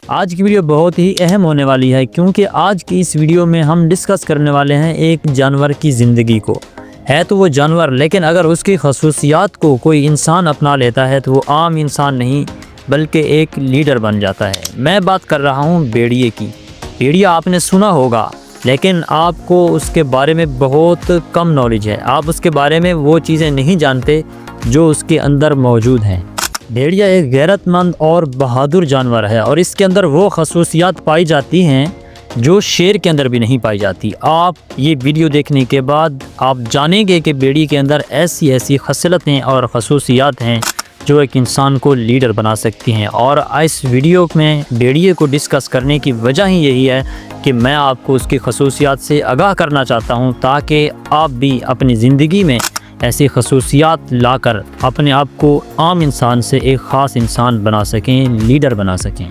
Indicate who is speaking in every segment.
Speaker 1: آج کی ویڈیو بہت ہی اہم ہونے والی ہے کیونکہ آج کی اس ویڈیو میں ہم ڈسکس کرنے والے ہیں ایک جانور کی زندگی کو۔ ہے تو وہ جانور لیکن اگر اس کی خصوصیات کو کوئی انسان اپنا لیتا ہے تو وہ عام انسان نہیں بلکہ ایک لیڈر بن جاتا ہے۔ میں بات کر رہا ہوں بھیڑیے کی۔ بھیڑیا آپ نے سنا ہوگا لیکن آپ کو اس کے بارے میں بہت کم نالج ہے۔ آپ اس کے بارے میں وہ چیزیں نہیں جانتے جو اس کے اندر موجود ہیں۔ بھیڑیا ایک غیرت مند اور بہادر جانور ہے اور اس کے اندر وہ خصوصیات پائی جاتی ہیں جو شیر کے اندر بھی نہیں پائی جاتی۔ آپ یہ ویڈیو دیکھنے کے بعد آپ جانیں گے کہ بھیڑیے کے اندر ایسی خصلتیں اور خصوصیات ہیں جو ایک انسان کو لیڈر بنا سکتی ہیں۔ اور اس ویڈیو میں بھیڑیے کو ڈسکس کرنے کی وجہ ہی یہی ہے کہ میں آپ کو اس کی خصوصیات سے آگاہ کرنا چاہتا ہوں تاکہ آپ بھی اپنی زندگی میں ایسی خصوصیات لا کر اپنے آپ کو عام انسان سے ایک خاص انسان بنا سکیں، لیڈر بنا سکیں۔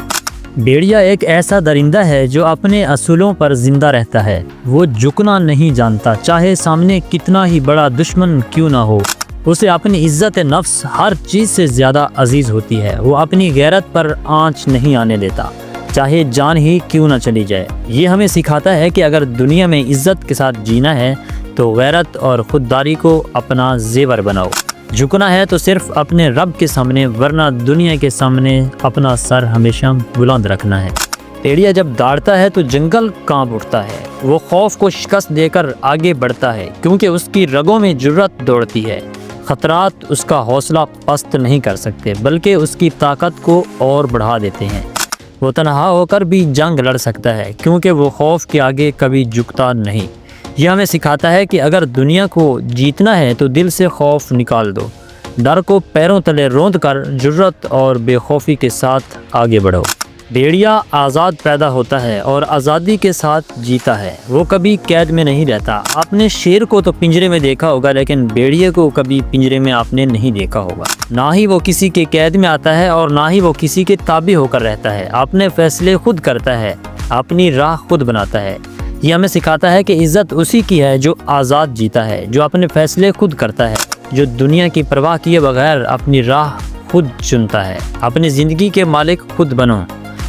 Speaker 1: بھیڑیا ایک ایسا درندہ ہے جو اپنے اصولوں پر زندہ رہتا ہے۔ وہ جھکنا نہیں جانتا، چاہے سامنے کتنا ہی بڑا دشمن کیوں نہ ہو۔ اسے اپنی عزت نفس ہر چیز سے زیادہ عزیز ہوتی ہے۔ وہ اپنی غیرت پر آنچ نہیں آنے دیتا، چاہے جان ہی کیوں نہ چلی جائے۔ یہ ہمیں سکھاتا ہے کہ اگر دنیا میں عزت کے ساتھ جینا ہے تو غیرت اور خودداری کو اپنا زیور بناؤ۔ جھکنا ہے تو صرف اپنے رب کے سامنے، ورنہ دنیا کے سامنے اپنا سر ہمیشہ بلند رکھنا ہے۔ بھیڑیا جب دوڑتا ہے تو جنگل کانپ اٹھتا ہے۔ وہ خوف کو شکست دے کر آگے بڑھتا ہے کیونکہ اس کی رگوں میں جرأت دوڑتی ہے۔ خطرات اس کا حوصلہ پست نہیں کر سکتے بلکہ اس کی طاقت کو اور بڑھا دیتے ہیں۔ وہ تنہا ہو کر بھی جنگ لڑ سکتا ہے کیونکہ وہ خوف کے آگے کبھی جھکتا نہیں۔ یہ ہمیں سکھاتا ہے کہ اگر دنیا کو جیتنا ہے تو دل سے خوف نکال دو، ڈر کو پیروں تلے روند کر جرأت اور بے خوفی کے ساتھ آگے بڑھو۔ بھیڑیا آزاد پیدا ہوتا ہے اور آزادی کے ساتھ جیتا ہے۔ وہ کبھی قید میں نہیں رہتا۔ آپ نے شیر کو تو پنجرے میں دیکھا ہوگا لیکن بھیڑیے کو کبھی پنجرے میں آپ نے نہیں دیکھا ہوگا۔ نہ ہی وہ کسی کے قید میں آتا ہے اور نہ ہی وہ کسی کے تابع ہو کر رہتا ہے۔ اپنے فیصلے خود کرتا ہے، اپنی راہ خود بناتا ہے۔ یہ ہمیں سکھاتا ہے کہ عزت اسی کی ہے جو آزاد جیتا ہے، جو اپنے فیصلے خود کرتا ہے، جو دنیا کی پرواہ کیے بغیر اپنی راہ خود چنتا ہے۔ اپنی زندگی کے مالک خود بنو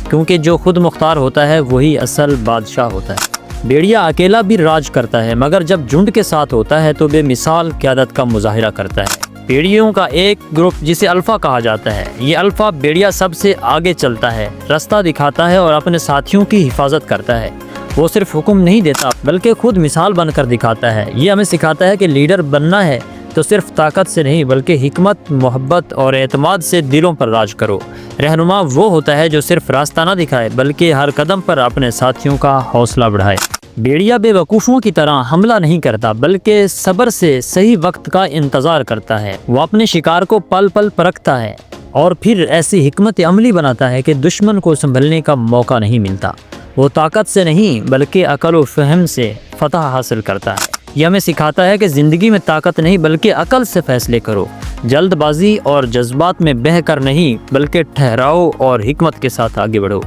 Speaker 1: کیونکہ جو خود مختار ہوتا ہے وہی اصل بادشاہ ہوتا ہے۔ بھیڑیا اکیلا بھی راج کرتا ہے مگر جب جھنڈ کے ساتھ ہوتا ہے تو بے مثال قیادت کا مظاہرہ کرتا ہے۔ بھیڑیوں کا ایک گروپ جسے الفا کہا جاتا ہے، یہ الفا بھیڑیا سب سے آگے چلتا ہے، راستہ دکھاتا ہے اور اپنے ساتھیوں کی حفاظت کرتا ہے۔ وہ صرف حکم نہیں دیتا بلکہ خود مثال بن کر دکھاتا ہے۔ یہ ہمیں سکھاتا ہے کہ لیڈر بننا ہے تو صرف طاقت سے نہیں بلکہ حکمت، محبت اور اعتماد سے دلوں پر راج کرو۔ رہنما وہ ہوتا ہے جو صرف راستہ نہ دکھائے بلکہ ہر قدم پر اپنے ساتھیوں کا حوصلہ بڑھائے۔ بھیڑیا بے وقوفوں کی طرح حملہ نہیں کرتا بلکہ صبر سے صحیح وقت کا انتظار کرتا ہے۔ وہ اپنے شکار کو پل پل پرکھتا ہے اور پھر ایسی حکمت عملی بناتا ہے کہ دشمن کو سنبھلنے کا موقع نہیں ملتا۔ وہ طاقت سے نہیں بلکہ عقل و فہم سے فتح حاصل کرتا ہے۔ یہ ہمیں سکھاتا ہے کہ زندگی میں طاقت نہیں بلکہ عقل سے فیصلے کرو۔ جلد بازی اور جذبات میں بہہ کر نہیں بلکہ ٹھہراؤ اور حکمت کے ساتھ آگے بڑھو،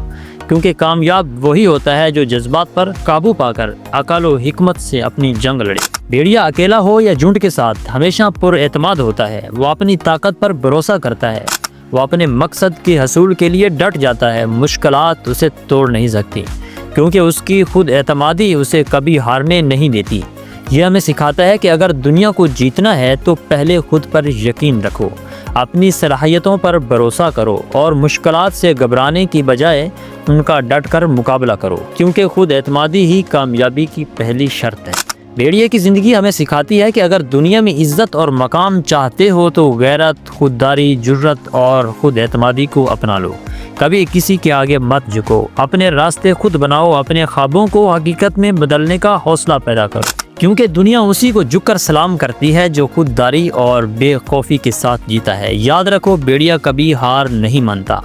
Speaker 1: کیونکہ کامیاب وہی ہوتا ہے جو جذبات پر قابو پا کر عقل و حکمت سے اپنی جنگ لڑے۔ بھیڑیا اکیلا ہو یا جھنڈ کے ساتھ ہمیشہ پر اعتماد ہوتا ہے۔ وہ اپنی طاقت پر بھروسہ کرتا ہے۔ وہ اپنے مقصد کے حصول کے لیے ڈٹ جاتا ہے۔ مشکلات اسے توڑ نہیں سکتی کیونکہ اس کی خود اعتمادی اسے کبھی ہارنے نہیں دیتی۔ یہ ہمیں سکھاتا ہے کہ اگر دنیا کو جیتنا ہے تو پہلے خود پر یقین رکھو، اپنی صلاحیتوں پر بھروسہ کرو اور مشکلات سے گھبرانے کی بجائے ان کا ڈٹ کر مقابلہ کرو، کیونکہ خود اعتمادی ہی کامیابی کی پہلی شرط ہے۔ بھیڑیے کی زندگی ہمیں سکھاتی ہے کہ اگر دنیا میں عزت اور مقام چاہتے ہو تو غیرت، خودداری، جرأت اور خود اعتمادی کو اپنا لو۔ کبھی کسی کے آگے مت جھکو، اپنے راستے خود بناؤ، اپنے خوابوں کو حقیقت میں بدلنے کا حوصلہ پیدا کرو، کیونکہ دنیا اسی کو جھک کر سلام کرتی ہے جو خودداری اور بے خوفی کے ساتھ جیتا ہے۔ یاد رکھو، بھیڑیا کبھی ہار نہیں مانتا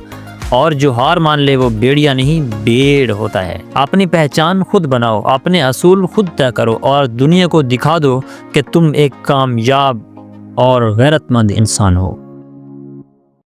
Speaker 1: اور جو ہار مان لے وہ بھیڑیا نہیں بھیڑ ہوتا ہے۔ اپنی پہچان خود بناؤ، اپنے اصول خود طے کرو اور دنیا کو دکھا دو کہ تم ایک کامیاب اور غیرت مند انسان ہو۔